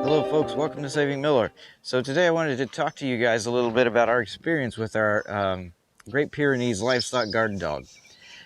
Hello folks, welcome to Saving Miller. So today I wanted to talk to you guys a little bit about our experience with our Great Pyrenees livestock garden dog.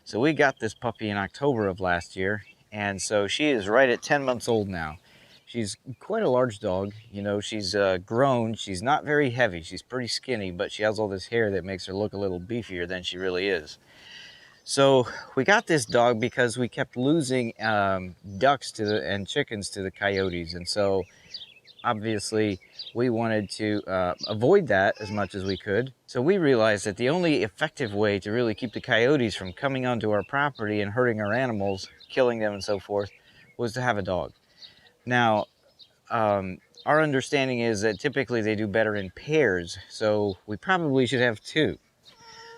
So we got this puppy in October of last year, and so she is right at 10 months old now. She's quite a large dog. You know, she's grown. She's not very heavy. She's pretty skinny, but she has all this hair that makes her look a little beefier than she really is. So we got this dog because we kept losing ducks and chickens to the coyotes, and so obviously we wanted to avoid that as much as we could. So we realized that the only effective way to really keep the coyotes from coming onto our property and hurting our animals, killing them and so forth, was to have a dog. Now, our understanding is that typically they do better in pairs, so we probably should have two.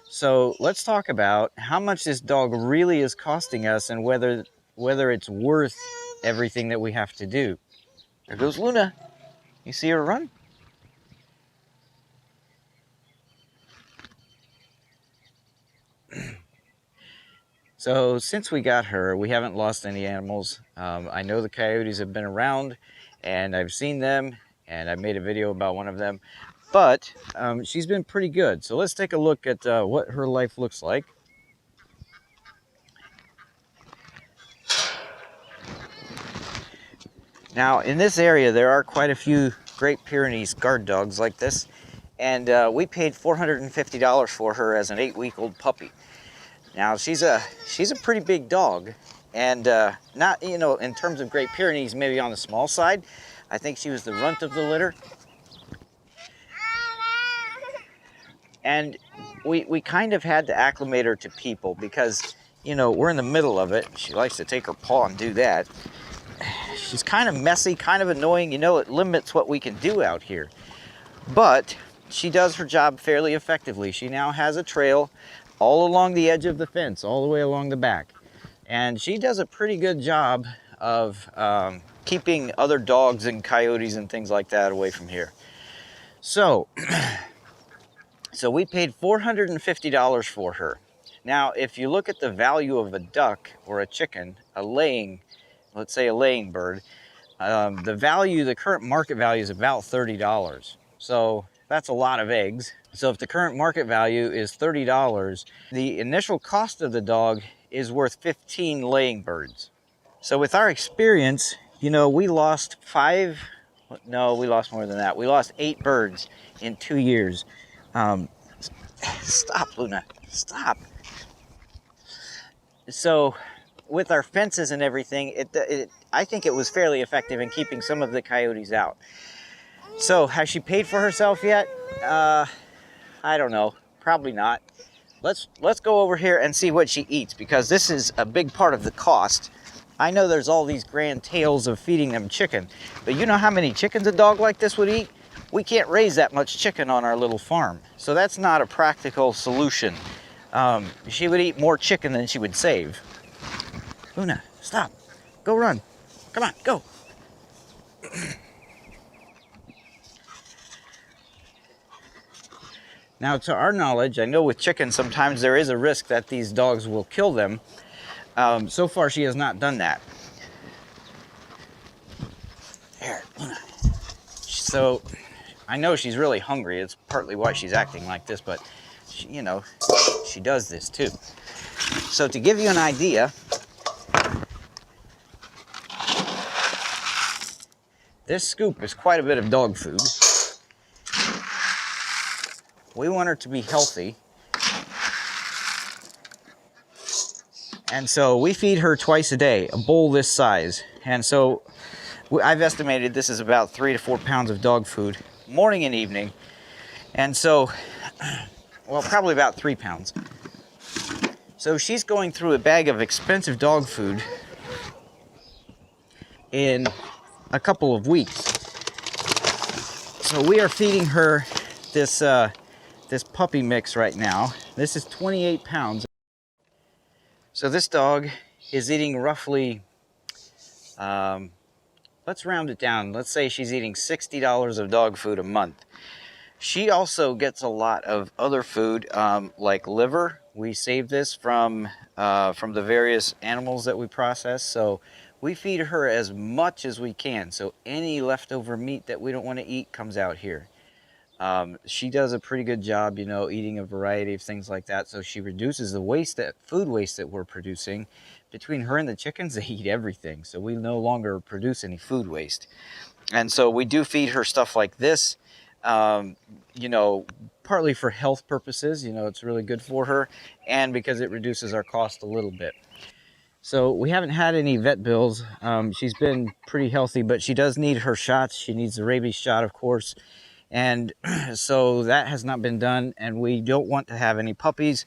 So let's talk about how much this dog really is costing us and whether it's worth everything that we have to do. There goes Luna. You see her run? So since we got her, we haven't lost any animals. I know the coyotes have been around and I've seen them, and I made a video about one of them, but she's been pretty good. So let's take a look at what her life looks like. Now in this area there are quite a few Great Pyrenees guard dogs like this, and we paid $450 for her as an 8-week-old puppy. Now she's a pretty big dog, and not, you know, in terms of Great Pyrenees, maybe on the small side. I think she was the runt of the litter. And we kind of had to acclimate her to people because, you know, we're in the middle of it. She likes to take her paw and do that. She's kind of messy, kind of annoying. You know, it limits what we can do out here. But she does her job fairly effectively. She now has a trail all along the edge of the fence, all the way along the back. And she does a pretty good job of keeping other dogs and coyotes and things like that away from here. So, so we paid $450 for her. Now, if you look at the value of a duck or a chicken, let's say a laying bird, the current market value is about $30. So that's a lot of eggs. So if the current market value is $30, the initial cost of the dog is worth 15 laying birds. So with our experience, you know, we lost we lost more than that. We lost 8 birds in 2 years. Stop, Luna, stop. So with our fences and everything, I think it was fairly effective in keeping some of the coyotes out. So has she paid for herself yet? I don't know, probably not. Let's go over here and see what she eats, because this is a big part of the cost. I know there's all these grand tales of feeding them chicken, but you know how many chickens a dog like this would eat? We can't raise that much chicken on our little farm, so that's not a practical solution. She would eat more chicken than she would save. Luna, stop. Go run. Come on, go. Now, to our knowledge, I know with chickens sometimes there is a risk that these dogs will kill them. So far, she has not done that. There, Luna. So, I know she's really hungry. It's partly why she's acting like this, but she, you know, she does this too. So to give you an idea, this scoop is quite a bit of dog food. We want her to be healthy. And so we feed her twice a day, a bowl this size. And so I've estimated this is about 3 to 4 pounds of dog food, morning and evening. And so, well, probably about 3 pounds. So she's going through a bag of expensive dog food in a couple of weeks. So we are feeding her this puppy mix right now. This is 28 pounds. So this dog is eating roughly, let's round it down. Let's say she's eating $60 of dog food a month. She also gets a lot of other food, like liver, We save this from the various animals that we process. So we feed her as much as we can. So any leftover meat that we don't want to eat comes out here. She does a pretty good job, you know, eating a variety of things like that. So she reduces the waste, that food waste that we're producing. Between her and the chickens, they eat everything. So we no longer produce any food waste. And so we do feed her stuff like this, you know, partly for health purposes. You know, it's really good for her, and because it reduces our cost a little bit. So we haven't had any vet bills. She's been pretty healthy, but she does need her shots. She needs the rabies shot, of course. And so that has not been done, and we don't want to have any puppies.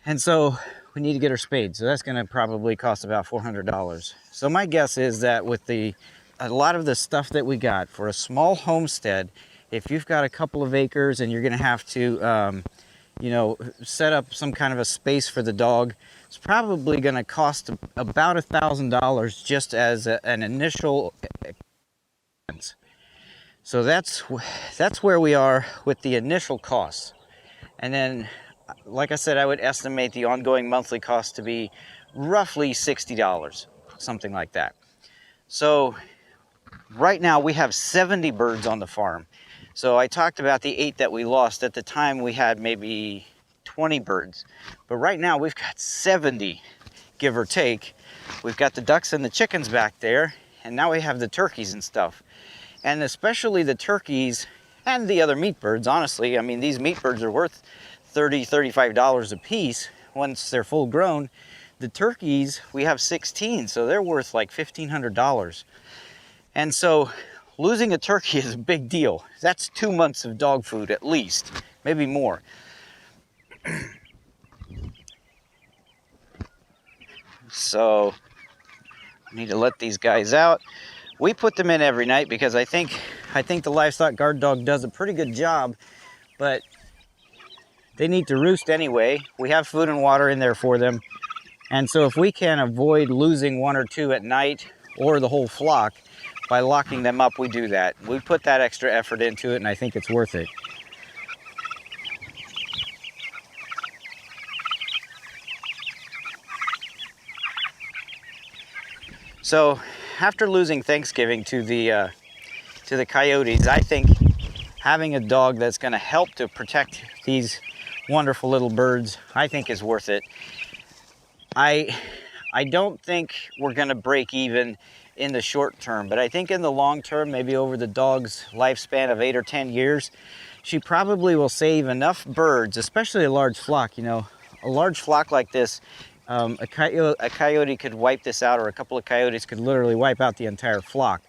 And so we need to get her spayed. So that's going to probably cost about $400. So my guess is that with a lot of the stuff that we got for a small homestead, if you've got a couple of acres and you're going to have to, you know, set up some kind of a space for the dog, it's probably going to cost about $1,000 just as an initial expense. So that's where we are with the initial costs. And then, like I said, I would estimate the ongoing monthly cost to be roughly $60, something like that. So right now we have 70 birds on the farm. So I talked about the 8 that we lost. At the time we had maybe 20 birds. But right now we've got 70, give or take. We've got the ducks and the chickens back there, and now we have the turkeys and stuff. And especially the turkeys and the other meat birds, honestly. I mean, these meat birds are worth $30, $35 a piece once they're full grown. The turkeys, we have 16, so they're worth like $1,500. And so losing a turkey is a big deal. That's 2 months of dog food at least, maybe more. So I need to let these guys out. We put them in every night because I think the livestock guard dog does a pretty good job, but they need to roost anyway. We have food and water in there for them. And so if we can avoid losing 1 or 2 at night or the whole flock by locking them up, we do that. We put that extra effort into it, and I think it's worth it. So after losing Thanksgiving to the coyotes, I think having a dog that's going to help to protect these wonderful little birds, I think is worth it. I don't think we're going to break even in the short term, but I think in the long term, maybe over the dog's lifespan of 8 or 10 years, she probably will save enough birds, especially a large flock. You know, a large flock like this, a coyote could wipe this out, or a couple of coyotes could literally wipe out the entire flock.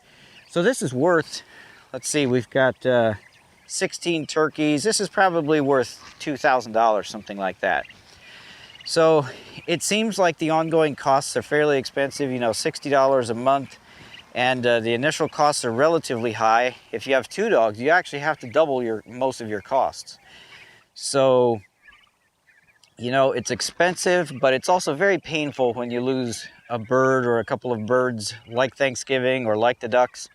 So this is worth, let's see, we've got 16 turkeys. This is probably worth $2,000, something like that. So it seems like the ongoing costs are fairly expensive, you know, $60 a month, and the initial costs are relatively high. If you have 2 dogs, you actually have to double most of your costs. So, you know, it's expensive, but it's also very painful when you lose a bird or a couple of birds like Thanksgiving or like the ducks.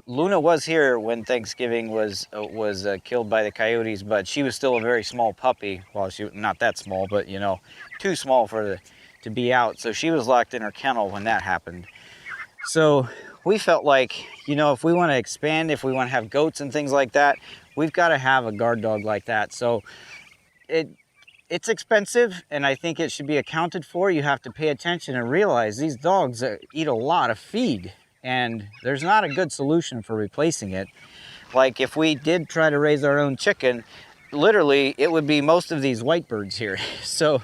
Luna was here when Thanksgiving was killed by the coyotes, but she was still a very small puppy. Well, she not that small, but you know, too small to be out. So she was locked in her kennel when that happened. So we felt like, you know, if we want to expand, if we want to have goats and things like that, we've got to have a guard dog like that. So it's expensive, and I think it should be accounted for. You have to pay attention and realize these dogs eat a lot of feed, and there's not a good solution for replacing it. Like if we did try to raise our own chicken, literally it would be most of these white birds here. So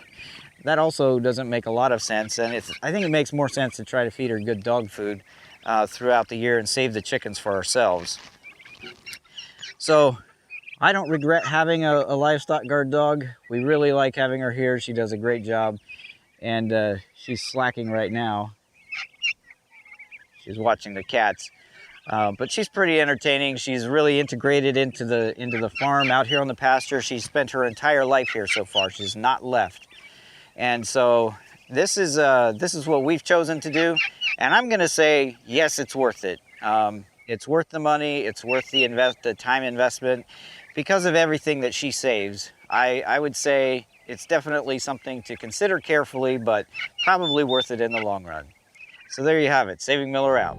that also doesn't make a lot of sense, and I think it makes more sense to try to feed her good dog food throughout the year and save the chickens for ourselves. So I don't regret having a livestock guard dog. We really like having her here. She does a great job, and she's slacking right now. She's watching the cats, but she's pretty entertaining. She's really integrated into the farm out here on the pasture. She's spent her entire life here so far. She's not left, and so this is what we've chosen to do. And I'm going to say yes, it's worth it. It's worth the money. It's worth the time investment because of everything that she saves. I would say it's definitely something to consider carefully, but probably worth it in the long run. So there you have it. Saving Miller out.